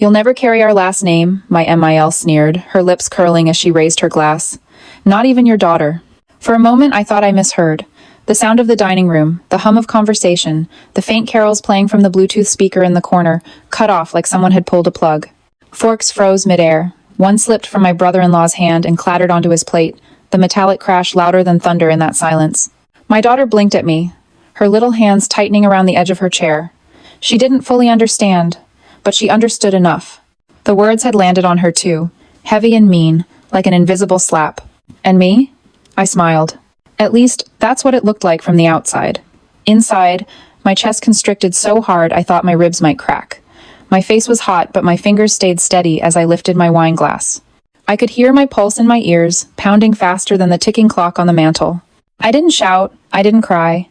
You'll never carry our last name, my MIL sneered, her lips curling as she raised her glass. Not even your daughter. For a moment I thought I misheard. The sound of the dining room, the hum of conversation, the faint carols playing from the Bluetooth speaker in the corner, cut off like someone had pulled a plug. Forks froze midair. One slipped from my brother-in-law's hand and clattered onto his plate, the metallic crash louder than thunder in that silence. My daughter blinked at me, her little hands tightening around the edge of her chair. She didn't fully understand, but she understood enough. The words had landed on her too, heavy and mean, like an invisible slap. And me? I smiled. At least, that's what it looked like from the outside. Inside, my chest constricted so hard I thought my ribs might crack. My face was hot, but my fingers stayed steady as I lifted my wine glass. I could hear my pulse in my ears, pounding faster than the ticking clock on the mantel. I didn't shout, I didn't cry.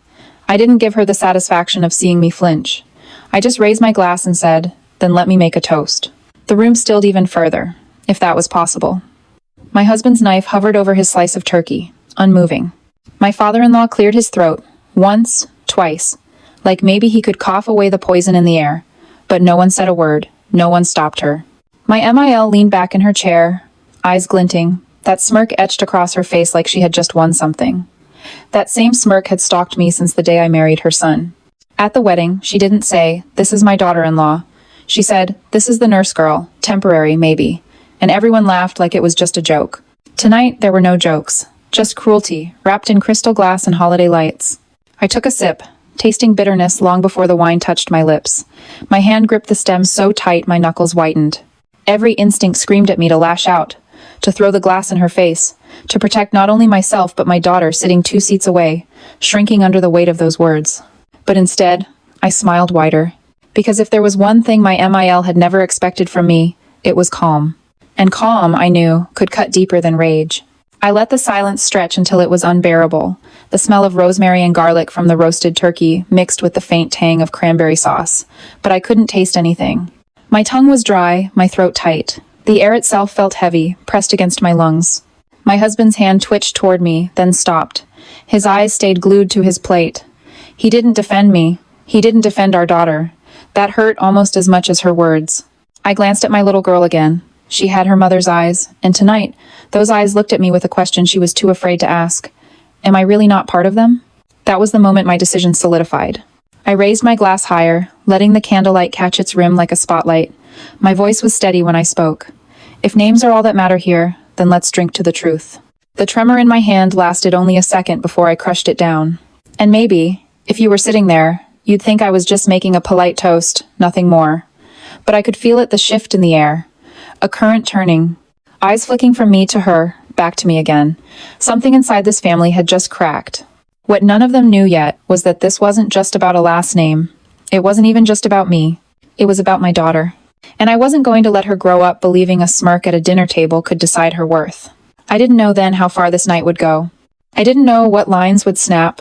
I didn't give her the satisfaction of seeing me flinch. I just raised my glass and said, "Then let me make a toast." The room stilled even further, if that was possible. My husband's knife hovered over his slice of turkey, unmoving. My father-in-law cleared his throat, once, twice, like maybe he could cough away the poison in the air. But no one said a word, no one stopped her. My MIL leaned back in her chair, eyes glinting, that smirk etched across her face like she had just won something. That same smirk had stalked me since the day I married her son. At the wedding, she didn't say, "This is my daughter-in-law." She said, "This is the nurse girl, temporary, maybe." And everyone laughed like it was just a joke. Tonight, there were no jokes, just cruelty, wrapped in crystal glass and holiday lights. I took a sip, tasting bitterness long before the wine touched my lips. My hand gripped the stem so tight my knuckles whitened. Every instinct screamed at me to lash out, to throw the glass in her face, to protect not only myself but my daughter sitting 2 seats away, shrinking under the weight of those words. But instead, I smiled wider. Because if there was one thing my MIL had never expected from me, it was calm. And calm, I knew, could cut deeper than rage. I let the silence stretch until it was unbearable, the smell of rosemary and garlic from the roasted turkey mixed with the faint tang of cranberry sauce, but I couldn't taste anything. My tongue was dry, my throat tight. The air itself felt heavy, pressed against my lungs. My husband's hand twitched toward me, then stopped. His eyes stayed glued to his plate. He didn't defend me. He didn't defend our daughter. That hurt almost as much as her words. I glanced at my little girl again. She had her mother's eyes, and tonight, those eyes looked at me with a question she was too afraid to ask. Am I really not part of them? That was the moment my decision solidified. I raised my glass higher, letting the candlelight catch its rim like a spotlight. My voice was steady when I spoke. If names are all that matter here, then let's drink to the truth. The tremor in my hand lasted only a second before I crushed it down. And maybe, if you were sitting there, you'd think I was just making a polite toast, nothing more. But I could feel it, the shift in the air. A current turning. Eyes flicking from me to her, back to me again. Something inside this family had just cracked. What none of them knew yet was that this wasn't just about a last name. It wasn't even just about me. It was about my daughter. And I wasn't going to let her grow up believing a smirk at a dinner table could decide her worth. I didn't know then how far this night would go. I didn't know what lines would snap,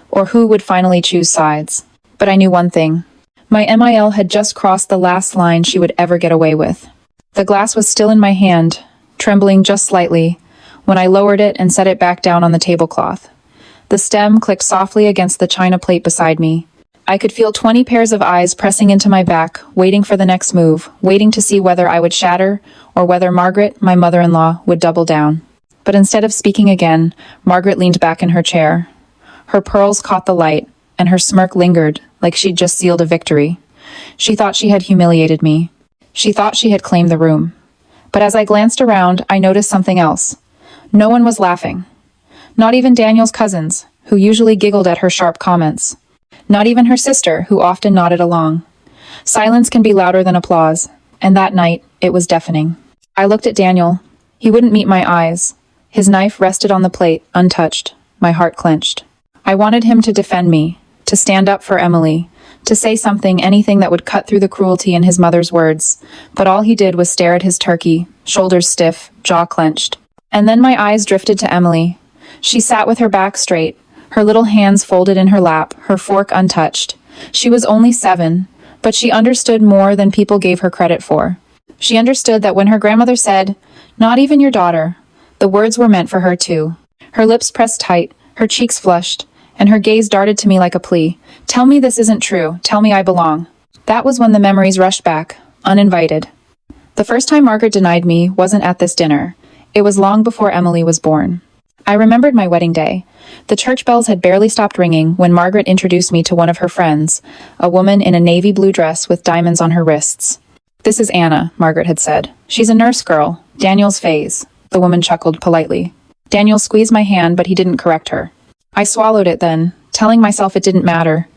or who would finally choose sides. But I knew one thing. My MIL had just crossed the last line she would ever get away with. The glass was still in my hand, trembling just slightly, when I lowered it and set it back down on the tablecloth. The stem clicked softly against the china plate beside me. I could feel 20 pairs of eyes pressing into my back, waiting for the next move, waiting to see whether I would shatter or whether Margaret, my mother-in-law, would double down. But instead of speaking again, Margaret leaned back in her chair. Her pearls caught the light, and her smirk lingered, like she'd just sealed a victory. She thought she had humiliated me. She thought she had claimed the room. But as I glanced around, I noticed something else. No one was laughing. Not even Daniel's cousins, who usually giggled at her sharp comments. Not even her sister, who often nodded along. Silence can be louder than applause, and that night, it was deafening. I looked at Daniel. He wouldn't meet my eyes. His knife rested on the plate, untouched. My heart clenched. I wanted him to defend me, to stand up for Emily, to say something, anything that would cut through the cruelty in his mother's words. But all he did was stare at his turkey, shoulders stiff, jaw clenched. And then my eyes drifted to Emily. She sat with her back straight, her little hands folded in her lap, her fork untouched. She was only 7, but she understood more than people gave her credit for. She understood that when her grandmother said, "Not even your daughter," the words were meant for her too. Her lips pressed tight, her cheeks flushed, and her gaze darted to me like a plea. Tell me this isn't true. Tell me I belong. That was when the memories rushed back, uninvited. The first time Margaret denied me wasn't at this dinner. It was long before Emily was born. I remembered my wedding day. The church bells had barely stopped ringing when Margaret introduced me to one of her friends, a woman in a navy blue dress with diamonds on her wrists. "This is Anna," Margaret had said. "She's a nurse girl. Daniel's phase." The woman chuckled politely. Daniel squeezed my hand, but he didn't correct her. I swallowed it then, telling myself it didn't matter.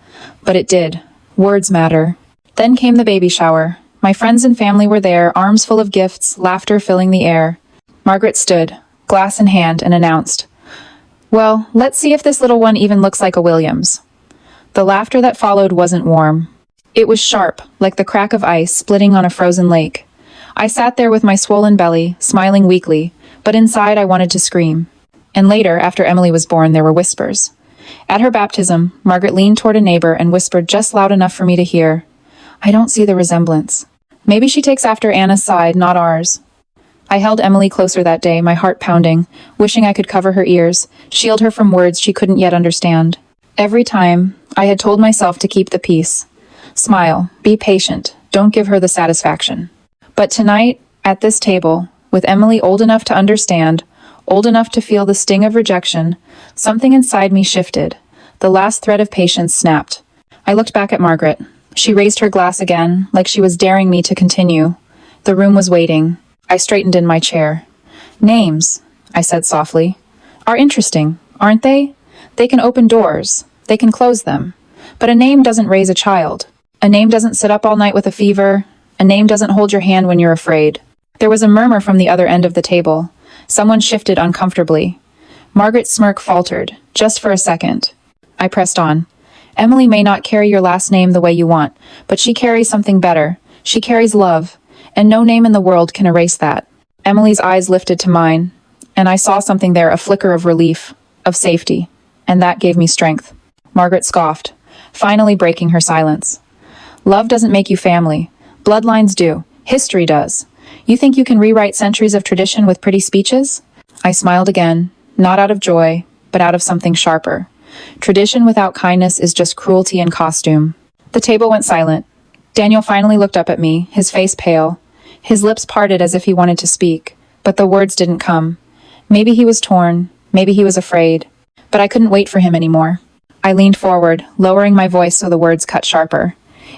But it did. Words matter. Then came the baby shower. My friends and family were there, arms full of gifts, laughter filling the air. Margaret stood, glass in hand, and announced, "Well, let's see if this little one even looks like a Williams." The laughter that followed wasn't warm. It was sharp, like the crack of ice splitting on a frozen lake. I sat there with my swollen belly, smiling weakly, but inside I wanted to scream. And later, after Emily was born, there were whispers. At her baptism, Margaret leaned toward a neighbor and whispered just loud enough for me to hear, "I don't see the resemblance. Maybe she takes after Anna's side, not ours." I held Emily closer that day, my heart pounding, wishing I could cover her ears, shield her from words she couldn't yet understand. Every time, I had told myself to keep the peace. Smile, be patient, don't give her the satisfaction. But tonight, at this table, with Emily old enough to understand, old enough to feel the sting of rejection, something inside me shifted. The last thread of patience snapped. I looked back at Margaret. She raised her glass again, like she was daring me to continue. The room was waiting. I straightened in my chair. "Names," I said softly, "are interesting, aren't they? They can open doors. They can close them. But a name doesn't raise a child. A name doesn't sit up all night with a fever. A name doesn't hold your hand when you're afraid." There was a murmur from the other end of the table. Someone shifted uncomfortably. Margaret's smirk faltered, just for a second. I pressed on. "Emily may not carry your last name the way you want, but she carries something better. She carries love, and no name in the world can erase that." Emily's eyes lifted to mine, and I saw something there, a flicker of relief, of safety, and that gave me strength. Margaret scoffed, finally breaking her silence. "Love doesn't make you family. Bloodlines do. History does. You think you can rewrite centuries of tradition with pretty speeches?" I smiled again, not out of joy, but out of something sharper. Tradition without kindness is just cruelty in costume. The table went silent. Daniel finally looked up at me, his face pale. His lips parted as if he wanted to speak, but the words didn't come. Maybe he was torn, maybe he was afraid, but I couldn't wait for him anymore. I leaned forward, lowering my voice so the words cut sharper.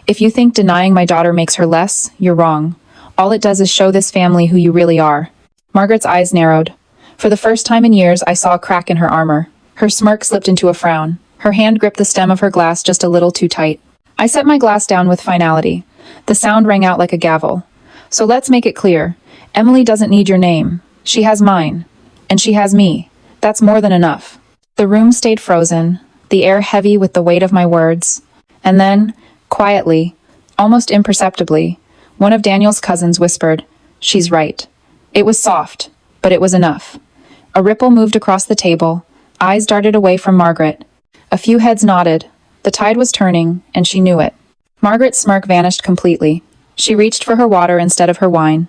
"If you think denying my daughter makes her less, you're wrong. All it does is show this family who you really are." Margaret's eyes narrowed. For the first time in years, I saw a crack in her armor. Her smirk slipped into a frown. Her hand gripped the stem of her glass just a little too tight. I set my glass down with finality. The sound rang out like a gavel. "So let's make it clear. Emily doesn't need your name. She has mine. And she has me. That's more than enough." The room stayed frozen, the air heavy with the weight of my words. And then, quietly, almost imperceptibly, one of Daniel's cousins whispered, "She's right." It was soft, but it was enough. A ripple moved across the table. Eyes darted away from Margaret. A few heads nodded. The tide was turning, and she knew it. Margaret's smirk vanished completely. She reached for her water instead of her wine.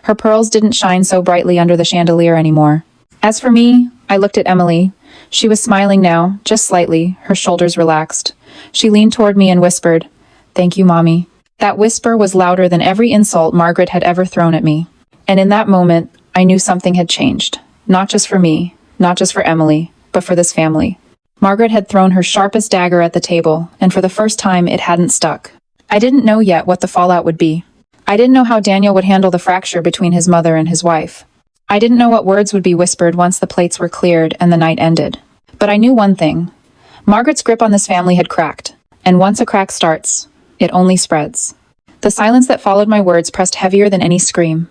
Her pearls didn't shine so brightly under the chandelier anymore. As for me, I looked at Emily. She was smiling now, just slightly, her shoulders relaxed. She leaned toward me and whispered, "Thank you, Mommy." That whisper was louder than every insult Margaret had ever thrown at me. And in that moment, I knew something had changed. Not just for me, not just for Emily, but for this family. Margaret had thrown her sharpest dagger at the table, and for the first time it hadn't stuck. I didn't know yet what the fallout would be. I didn't know how Daniel would handle the fracture between his mother and his wife. I didn't know what words would be whispered once the plates were cleared and the night ended. But I knew one thing. Margaret's grip on this family had cracked, and once a crack starts, it only spreads. The silence that followed my words pressed heavier than any scream.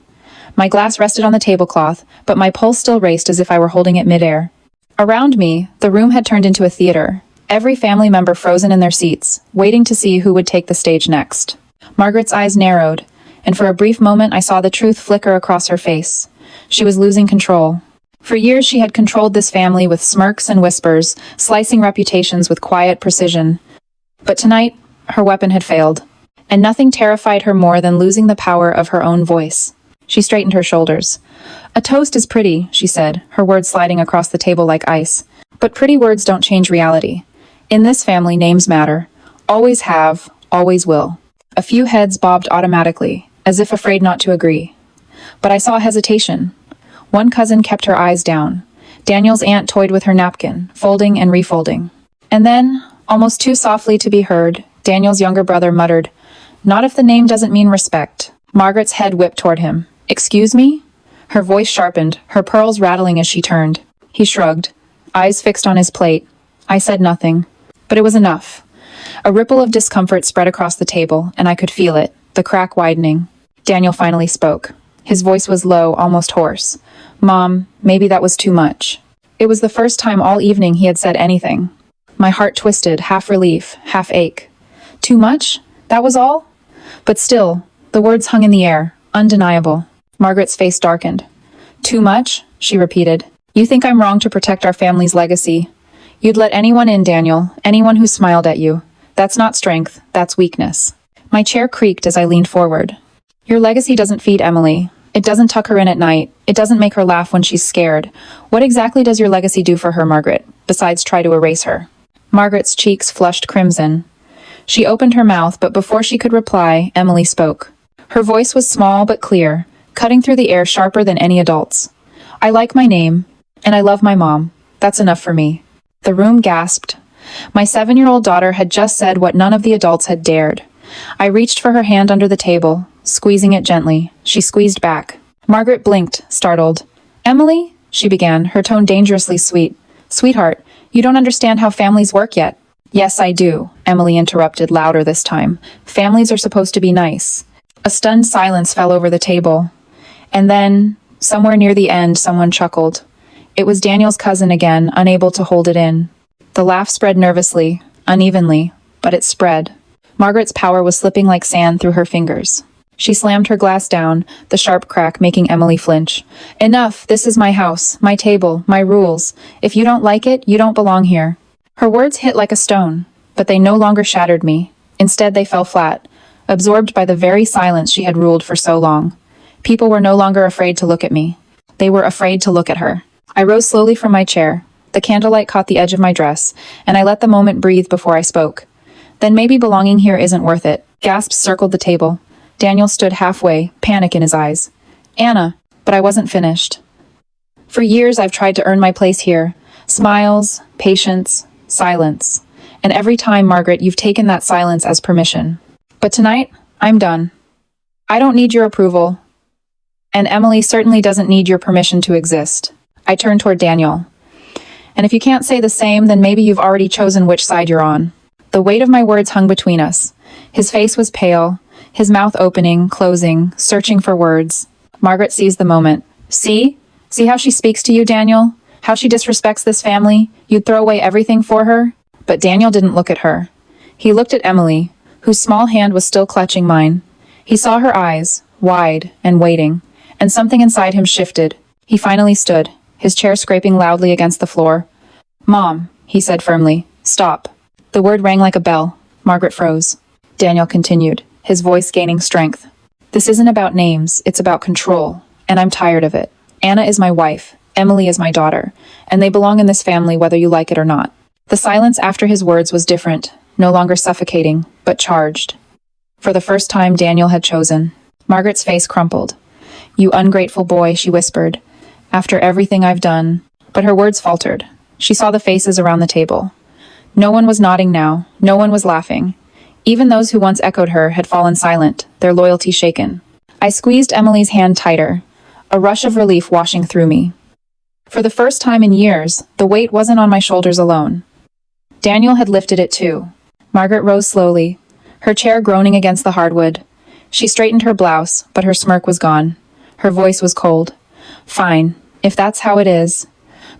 My glass rested on the tablecloth, but my pulse still raced as if I were holding it midair. Around me, the room had turned into a theater, every family member frozen in their seats, waiting to see who would take the stage next. Margaret's eyes narrowed, and for a brief moment I saw the truth flicker across her face. She was losing control. For years she had controlled this family with smirks and whispers, slicing reputations with quiet precision. But tonight, her weapon had failed, and nothing terrified her more than losing the power of her own voice. She straightened her shoulders. "A toast is pretty," she said, her words sliding across the table like ice. "But pretty words don't change reality. In this family, names matter. Always have, always will." A few heads bobbed automatically, as if afraid not to agree. but I saw hesitation. One cousin kept her eyes down. Daniel's aunt toyed with her napkin, folding and refolding. And then, almost too softly to be heard, Daniel's younger brother muttered, "Not if the name doesn't mean respect." Margaret's head whipped toward him. "Excuse me?" Her voice sharpened, her pearls rattling as she turned. He shrugged, eyes fixed on his plate. I said nothing, but it was enough. A ripple of discomfort spread across the table, and I could feel it, the crack widening. Daniel finally spoke. His voice was low, almost hoarse. "Mom, maybe that was too much." It was the first time all evening he had said anything. My heart twisted, half relief, half ache. Too much? That was all? But still, the words hung in the air, undeniable. Margaret's face darkened. "Too much?" she repeated. "You think I'm wrong to protect our family's legacy? You'd let anyone in, Daniel, anyone who smiled at you. That's not strength, that's weakness." My chair creaked as I leaned forward. "Your legacy doesn't feed Emily. It doesn't tuck her in at night. It doesn't make her laugh when she's scared. What exactly does your legacy do for her, Margaret, besides try to erase her?" Margaret's cheeks flushed crimson. She opened her mouth, but before she could reply, Emily spoke. Her voice was small but clear, cutting through the air sharper than any adult's. "I like my name, and I love my mom. That's enough for me." The room gasped. My 7-year-old daughter had just said what none of the adults had dared. I reached for her hand under the table, squeezing it gently. She squeezed back. Margaret blinked, startled. "Emily?" she began, her tone dangerously sweet. "Sweetheart, you don't understand how families work yet." "Yes, I do," Emily interrupted, louder this time. "Families are supposed to be nice." A stunned silence fell over the table. And then, somewhere near the end, someone chuckled. It was Daniel's cousin again, unable to hold it in. The laugh spread nervously, unevenly, but it spread. Margaret's power was slipping like sand through her fingers. She slammed her glass down, the sharp crack making Emily flinch. "Enough, this is my house, my table, my rules. If you don't like it, you don't belong here." Her words hit like a stone, but they no longer shattered me. Instead, they fell flat, absorbed by the very silence she had ruled for so long. People were no longer afraid to look at me. They were afraid to look at her. I rose slowly from my chair. The candlelight caught the edge of my dress, and I let the moment breathe before I spoke. "Then maybe belonging here isn't worth it." Gasps circled the table. Daniel stood halfway, panic in his eyes. "Anna," but I wasn't finished. "For years I've tried to earn my place here. Smiles, patience, silence. And every time, Margaret, you've taken that silence as permission. But tonight, I'm done. I don't need your approval. And Emily certainly doesn't need your permission to exist." I turned toward Daniel. "And if you can't say the same, then maybe you've already chosen which side you're on." The weight of my words hung between us. His face was pale, his mouth opening, closing, searching for words. Margaret seized the moment. "See? See how she speaks to you, Daniel? How she disrespects this family? You'd throw away everything for her?" But Daniel didn't look at her. He looked at Emily, whose small hand was still clutching mine. He saw her eyes, wide and waiting, and something inside him shifted. He finally stood, his chair scraping loudly against the floor. "Mom," he said firmly, "stop." The word rang like a bell. Margaret froze. Daniel continued, his voice gaining strength. "This isn't about names, it's about control, and I'm tired of it. Anna is my wife, Emily is my daughter, and they belong in this family whether you like it or not." The silence after his words was different, no longer suffocating, but charged. For the first time, Daniel had chosen. Margaret's face crumpled. "You ungrateful boy," she whispered. "After everything I've done." But her words faltered. She saw the faces around the table. No one was nodding now. No one was laughing. Even those who once echoed her had fallen silent, their loyalty shaken. I squeezed Emily's hand tighter, a rush of relief washing through me. For the first time in years, the weight wasn't on my shoulders alone. Daniel had lifted it too. Margaret rose slowly, her chair groaning against the hardwood. She straightened her blouse, but her smirk was gone. Her voice was cold. "Fine, if that's how it is.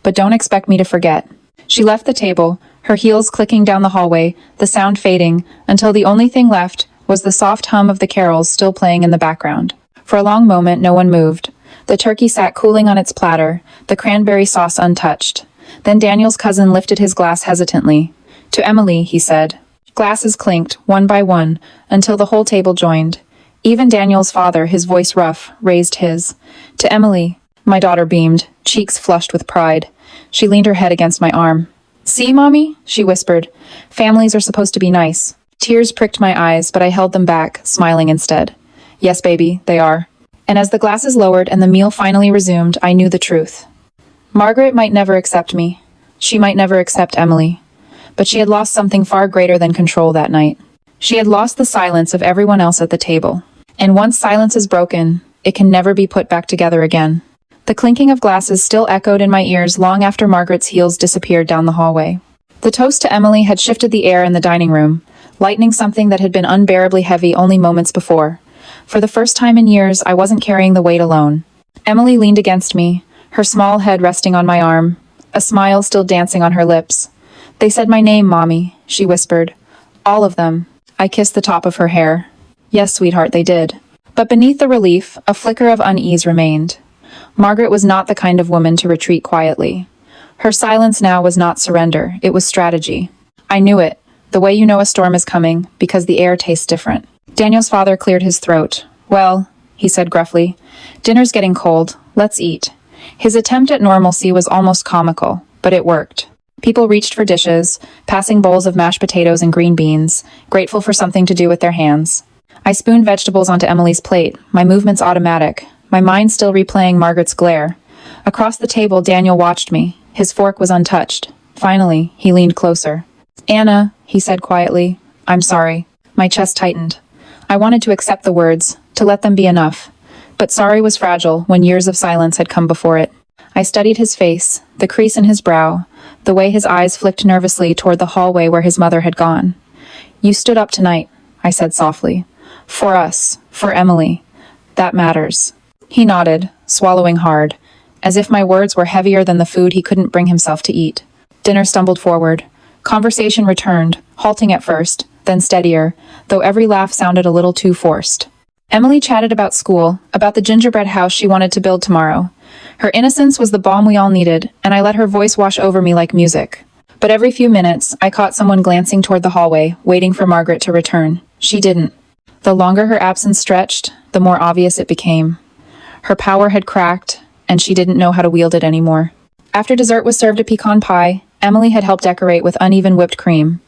But don't expect me to forget." She left the table, her heels clicking down the hallway, the sound fading, until the only thing left was the soft hum of the carols still playing in the background. For a long moment, no one moved. The turkey sat cooling on its platter, the cranberry sauce untouched. Then Daniel's cousin lifted his glass hesitantly. "To Emily," he said. Glasses clinked, one by one, until the whole table joined. Even Daniel's father, his voice rough, raised his. "To Emily." My daughter beamed, cheeks flushed with pride. She leaned her head against my arm. "See, Mommy?" she whispered. "Families are supposed to be nice." Tears pricked my eyes, but I held them back, smiling instead. "Yes, baby, they are." And as the glasses lowered and the meal finally resumed, I knew the truth. Margaret might never accept me. She might never accept Emily. But she had lost something far greater than control that night. She had lost the silence of everyone else at the table. And once silence is broken, it can never be put back together again. The clinking of glasses still echoed in my ears long after Margaret's heels disappeared down the hallway. The toast to Emily had shifted the air in the dining room, lightening something that had been unbearably heavy only moments before. For the first time in years, I wasn't carrying the weight alone. Emily leaned against me, her small head resting on my arm, a smile still dancing on her lips. "They said my name, Mommy," she whispered. "All of them." I kissed the top of her hair. "Yes, sweetheart, they did." But beneath the relief, a flicker of unease remained. Margaret was not the kind of woman to retreat quietly. Her silence now was not surrender, it was strategy. I knew it, the way you know a storm is coming, because the air tastes different. Daniel's father cleared his throat. "Well," he said gruffly, "dinner's getting cold. Let's eat." His attempt at normalcy was almost comical, but it worked. People reached for dishes, passing bowls of mashed potatoes and green beans, grateful for something to do with their hands. I spooned vegetables onto Emily's plate, my movements automatic, my mind still replaying Margaret's glare. Across the table, Daniel watched me. His fork was untouched. Finally, he leaned closer. "Anna," he said quietly, "I'm sorry." My chest tightened. I wanted to accept the words, to let them be enough. But sorry was fragile when years of silence had come before it. I studied his face, the crease in his brow, the way his eyes flicked nervously toward the hallway where his mother had gone. "You stood up tonight," I said softly. "For us, for Emily. That matters." He nodded, swallowing hard, as if my words were heavier than the food he couldn't bring himself to eat. Dinner stumbled forward. Conversation returned, halting at first, then steadier, though every laugh sounded a little too forced. Emily chatted about school, about the gingerbread house she wanted to build tomorrow. Her innocence was the balm we all needed, and I let her voice wash over me like music. But every few minutes, I caught someone glancing toward the hallway, waiting for Margaret to return. She didn't. The longer her absence stretched, the more obvious it became. Her power had cracked, and she didn't know how to wield it anymore. After dessert was served a pecan pie, Emily had helped decorate with uneven whipped cream.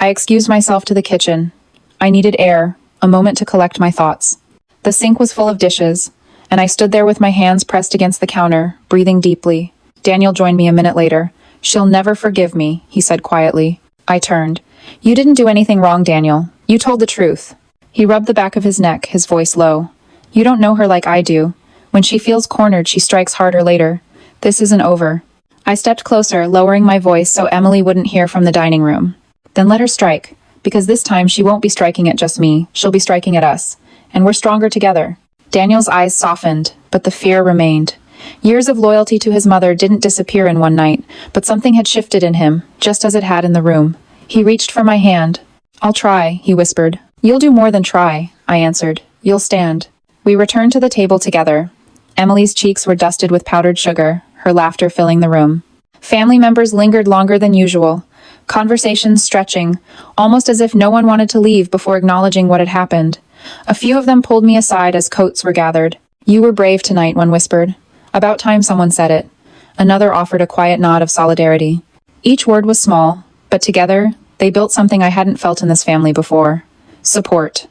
I excused myself to the kitchen. I needed air, a moment to collect my thoughts. The sink was full of dishes, and I stood there with my hands pressed against the counter, breathing deeply. Daniel joined me a minute later. "She'll never forgive me," he said quietly. I turned. "You didn't do anything wrong, Daniel. You told the truth." He rubbed the back of his neck, his voice low. "You don't know her like I do. When she feels cornered, she strikes harder later. This isn't over." I stepped closer, lowering my voice so Emily wouldn't hear from the dining room. "Then let her strike, because this time she won't be striking at just me, she'll be striking at us. And we're stronger together." Daniel's eyes softened, but the fear remained. Years of loyalty to his mother didn't disappear in one night, but something had shifted in him, just as it had in the room. He reached for my hand. "I'll try," he whispered. "You'll do more than try," I answered. "You'll stand." We returned to the table together. Emily's cheeks were dusted with powdered sugar, her laughter filling the room. Family members lingered longer than usual, conversations stretching, almost as if no one wanted to leave before acknowledging what had happened. A few of them pulled me aside as coats were gathered. "You were brave tonight," one whispered. "About time someone said it." Another offered a quiet nod of solidarity. Each word was small, but together, they built something I hadn't felt in this family before. Support.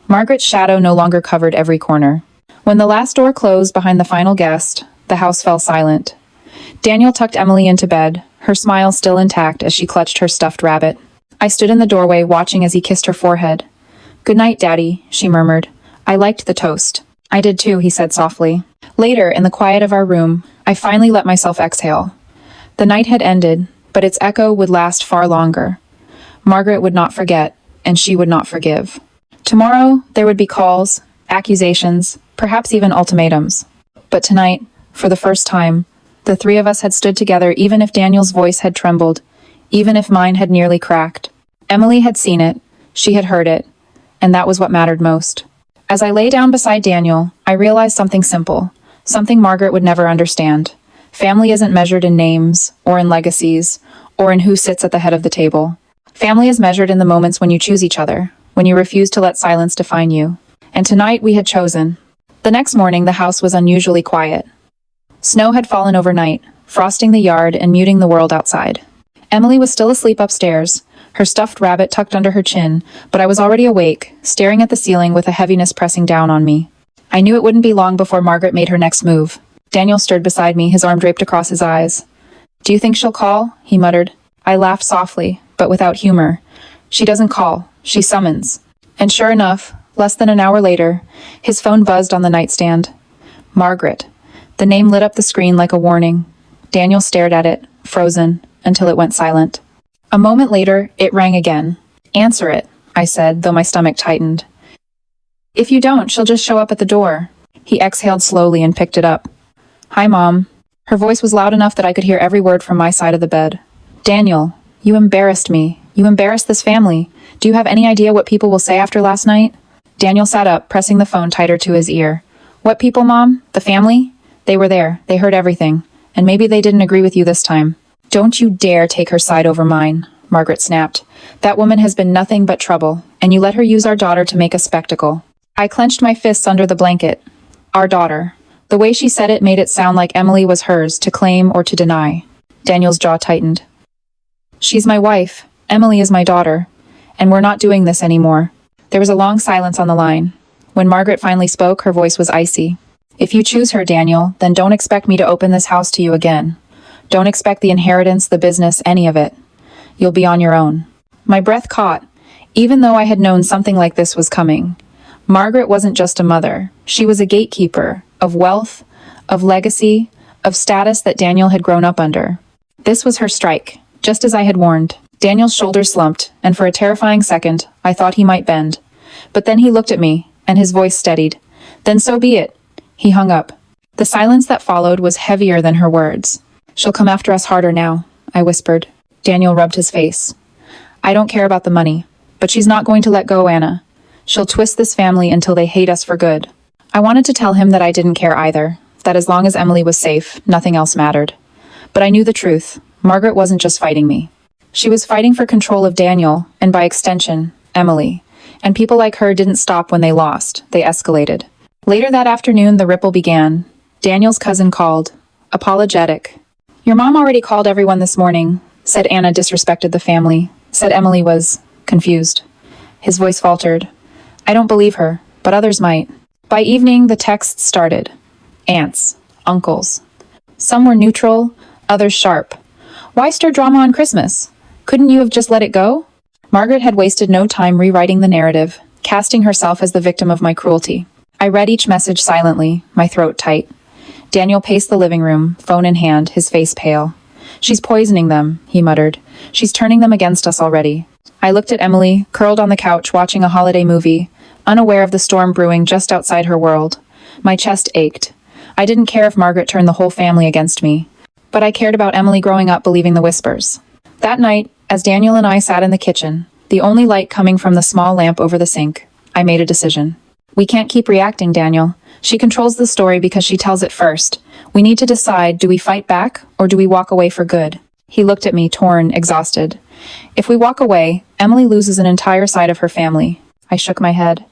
Margaret's shadow no longer covered every corner. When the last door closed behind the final guest, the house fell silent. Daniel tucked Emily into bed, her smile still intact as she clutched her stuffed rabbit. I stood in the doorway watching as he kissed her forehead. "Good night, Daddy," she murmured. "I liked the toast." "I did too," he said softly. Later, in the quiet of our room, I finally let myself exhale. The night had ended, but its echo would last far longer. Margaret would not forget, and she would not forgive. Tomorrow, there would be calls, accusations, perhaps even ultimatums. But tonight, for the first time, the three of us had stood together even if Daniel's voice had trembled, even if mine had nearly cracked. Emily had seen it, she had heard it, and that was what mattered most. As I lay down beside Daniel, I realized something simple, something Margaret would never understand. Family isn't measured in names, or in legacies, or in who sits at the head of the table. Family is measured in the moments when you choose each other, when you refuse to let silence define you. And tonight we had chosen. The next morning, the house was unusually quiet. Snow had fallen overnight, frosting the yard and muting the world outside. Emily was still asleep upstairs, her stuffed rabbit tucked under her chin, but I was already awake, staring at the ceiling with a heaviness pressing down on me. I knew it wouldn't be long before Margaret made her next move. Daniel stirred beside me, his arm draped across his eyes. "Do you think she'll call?" he muttered. I laughed softly, but without humor. "She doesn't call, she summons." And sure enough, less than an hour later, his phone buzzed on the nightstand. Margaret. The name lit up the screen like a warning. Daniel stared at it, frozen, until it went silent. A moment later, it rang again. "Answer it," I said, though my stomach tightened. "If you don't, she'll just show up at the door." He exhaled slowly and picked it up. "Hi, Mom." Her voice was loud enough that I could hear every word from my side of the bed. "Daniel, you embarrassed me. You embarrassed this family. Do you have any idea what people will say after last night?" Daniel sat up, pressing the phone tighter to his ear. "What people, Mom? The family? They were there. They heard everything. And maybe they didn't agree with you this time." "Don't you dare take her side over mine," Margaret snapped. "That woman has been nothing but trouble, and you let her use our daughter to make a spectacle." I clenched my fists under the blanket. Our daughter. The way she said it made it sound like Emily was hers to claim or to deny. Daniel's jaw tightened. "She's my wife. Emily is my daughter. And we're not doing this anymore." There was a long silence on the line. When Margaret finally spoke, her voice was icy. "If you choose her, Daniel, then don't expect me to open this house to you again. Don't expect the inheritance, the business, any of it. You'll be on your own." My breath caught, even though I had known something like this was coming. Margaret wasn't just a mother. She was a gatekeeper of wealth, of legacy, of status that Daniel had grown up under. This was her strike, just as I had warned. Daniel's shoulders slumped, and for a terrifying second, I thought he might bend. But then he looked at me, and his voice steadied. "Then so be it." He hung up. The silence that followed was heavier than her words. "She'll come after us harder now," I whispered. Daniel rubbed his face. "I don't care about the money, but she's not going to let go, Anna. She'll twist this family until they hate us for good." I wanted to tell him that I didn't care either, that as long as Emily was safe, nothing else mattered. But I knew the truth. Margaret wasn't just fighting me. She was fighting for control of Daniel, and by extension, Emily. And people like her didn't stop when they lost. They escalated. Later that afternoon, the ripple began. Daniel's cousin called, apologetic. "Your mom already called everyone this morning," said Anna disrespected the family, said Emily was confused. His voice faltered. "I don't believe her, but others might." By evening, the texts started. Aunts, uncles. Some were neutral, others sharp. "Why stir drama on Christmas? Couldn't you have just let it go?" Margaret had wasted no time rewriting the narrative, casting herself as the victim of my cruelty. I read each message silently, my throat tight. Daniel paced the living room, phone in hand, his face pale. "She's poisoning them," he muttered. "She's turning them against us already." I looked at Emily, curled on the couch watching a holiday movie, unaware of the storm brewing just outside her world. My chest ached. I didn't care if Margaret turned the whole family against me, but I cared about Emily growing up believing the whispers. That night, as Daniel and I sat in the kitchen, the only light coming from the small lamp over the sink, I made a decision. "We can't keep reacting, Daniel. She controls the story because she tells it first. We need to decide, do we fight back, or do we walk away for good?" He looked at me, torn, exhausted. "If we walk away, Emily loses an entire side of her family." I shook my head.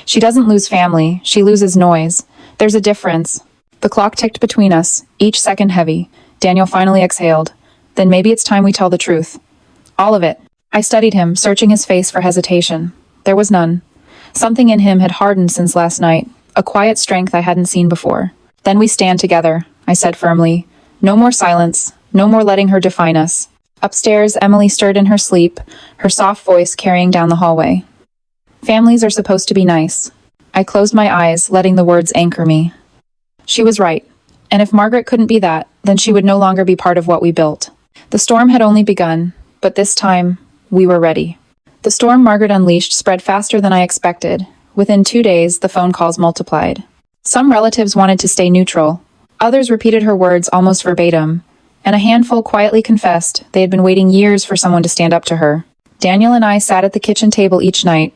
"She doesn't lose family, she loses noise. There's a difference." The clock ticked between us, each second heavy. Daniel finally exhaled. "Then maybe it's time we tell the truth." "All of it." I studied him, searching his face for hesitation. There was none. Something in him had hardened since last night, a quiet strength I hadn't seen before. "Then we stand together," I said firmly. "No more silence, no more letting her define us." Upstairs, Emily stirred in her sleep, her soft voice carrying down the hallway. "Families are supposed to be nice." I closed my eyes, letting the words anchor me. She was right. And if Margaret couldn't be that, then she would no longer be part of what we built. The storm had only begun, but this time, we were ready. The storm Margaret unleashed spread faster than I expected. Within 2 days, the phone calls multiplied. Some relatives wanted to stay neutral. Others repeated her words almost verbatim. And a handful quietly confessed they had been waiting years for someone to stand up to her. Daniel and I sat at the kitchen table each night,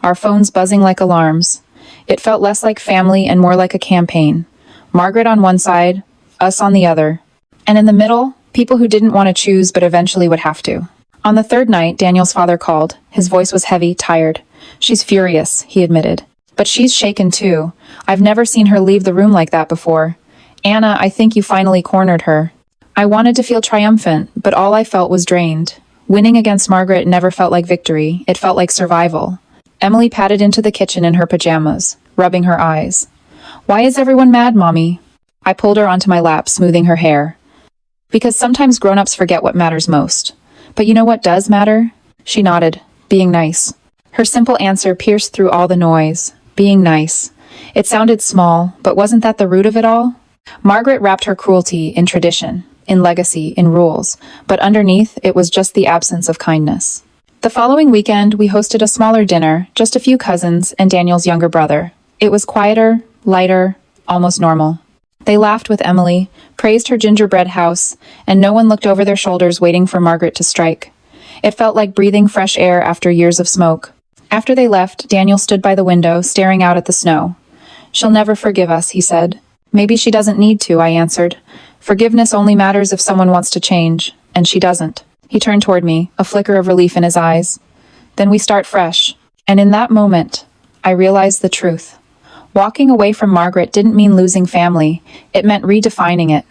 our phones buzzing like alarms. It felt less like family and more like a campaign. Margaret on one side, us on the other. And in the middle, people who didn't want to choose but eventually would have to. On the third night, Daniel's father called. His voice was heavy, tired. "She's furious," he admitted. "But she's shaken too. I've never seen her leave the room like that before. Anna, I think you finally cornered her." I wanted to feel triumphant, but all I felt was drained. Winning against Margaret never felt like victory. It felt like survival. Emily padded into the kitchen in her pajamas, rubbing her eyes. Why is everyone mad, Mommy? I pulled her onto my lap, smoothing her hair. Because sometimes grown-ups forget what matters most. But you know what does matter? She nodded, being nice. Her simple answer pierced through all the noise. Being nice. It sounded small, but wasn't that the root of it all? Margaret wrapped her cruelty in tradition, in legacy, in rules, but underneath it was just the absence of kindness. The following weekend, we hosted a smaller dinner, just a few cousins and Daniel's younger brother. It was quieter, lighter, almost normal. They laughed with Emily, praised her gingerbread house, and no one looked over their shoulders waiting for Margaret to strike. It felt like breathing fresh air after years of smoke. After they left, Daniel stood by the window, staring out at the snow. "She'll never forgive us," he said. "Maybe she doesn't need to," I answered. "Forgiveness only matters if someone wants to change, and she doesn't." He turned toward me, a flicker of relief in his eyes. "Then we start fresh." And in that moment, I realized the truth. Walking away from Margaret didn't mean losing family. It meant redefining it.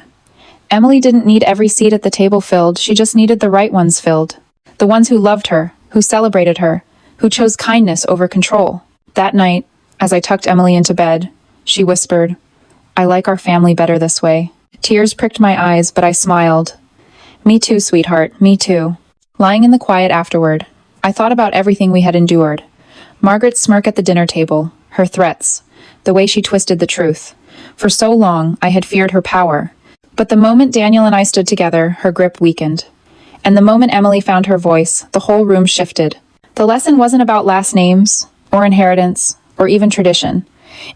Emily didn't need every seat at the table filled, she just needed the right ones filled. The ones who loved her, who celebrated her, who chose kindness over control. That night, as I tucked Emily into bed, she whispered, "I like our family better this way." Tears pricked my eyes, but I smiled. "Me too, sweetheart, me too." Lying in the quiet afterward, I thought about everything we had endured. Margaret's smirk at the dinner table, her threats, the way she twisted the truth. For so long, I had feared her power. But the moment Daniel and I stood together, her grip weakened. And the moment Emily found her voice, the whole room shifted. The lesson wasn't about last names, or inheritance, or even tradition.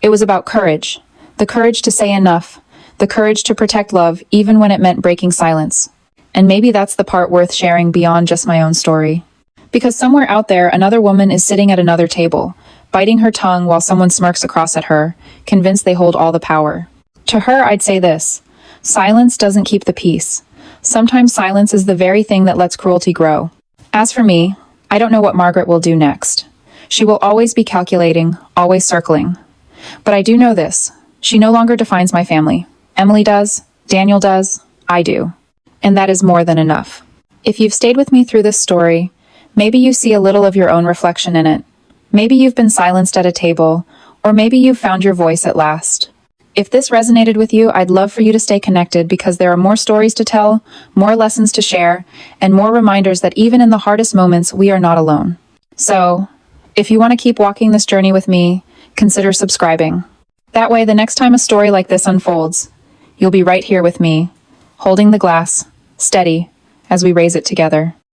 It was about courage. The courage to say enough. The courage to protect love, even when it meant breaking silence. And maybe that's the part worth sharing beyond just my own story. Because somewhere out there, another woman is sitting at another table, biting her tongue while someone smirks across at her, convinced they hold all the power. To her, I'd say this: silence doesn't keep the peace. Sometimes silence is the very thing that lets cruelty grow. As for me, I don't know what Margaret will do next. She will always be calculating, always circling. But I do know this: she no longer defines my family. Emily does, Daniel does, I do. And that is more than enough. If you've stayed with me through this story, maybe you see a little of your own reflection in it. Maybe you've been silenced at a table, or maybe you've found your voice at last. If this resonated with you, I'd love for you to stay connected because there are more stories to tell, more lessons to share, and more reminders that even in the hardest moments, we are not alone. So, if you want to keep walking this journey with me, consider subscribing. That way, the next time a story like this unfolds, you'll be right here with me, holding the glass, steady, as we raise it together.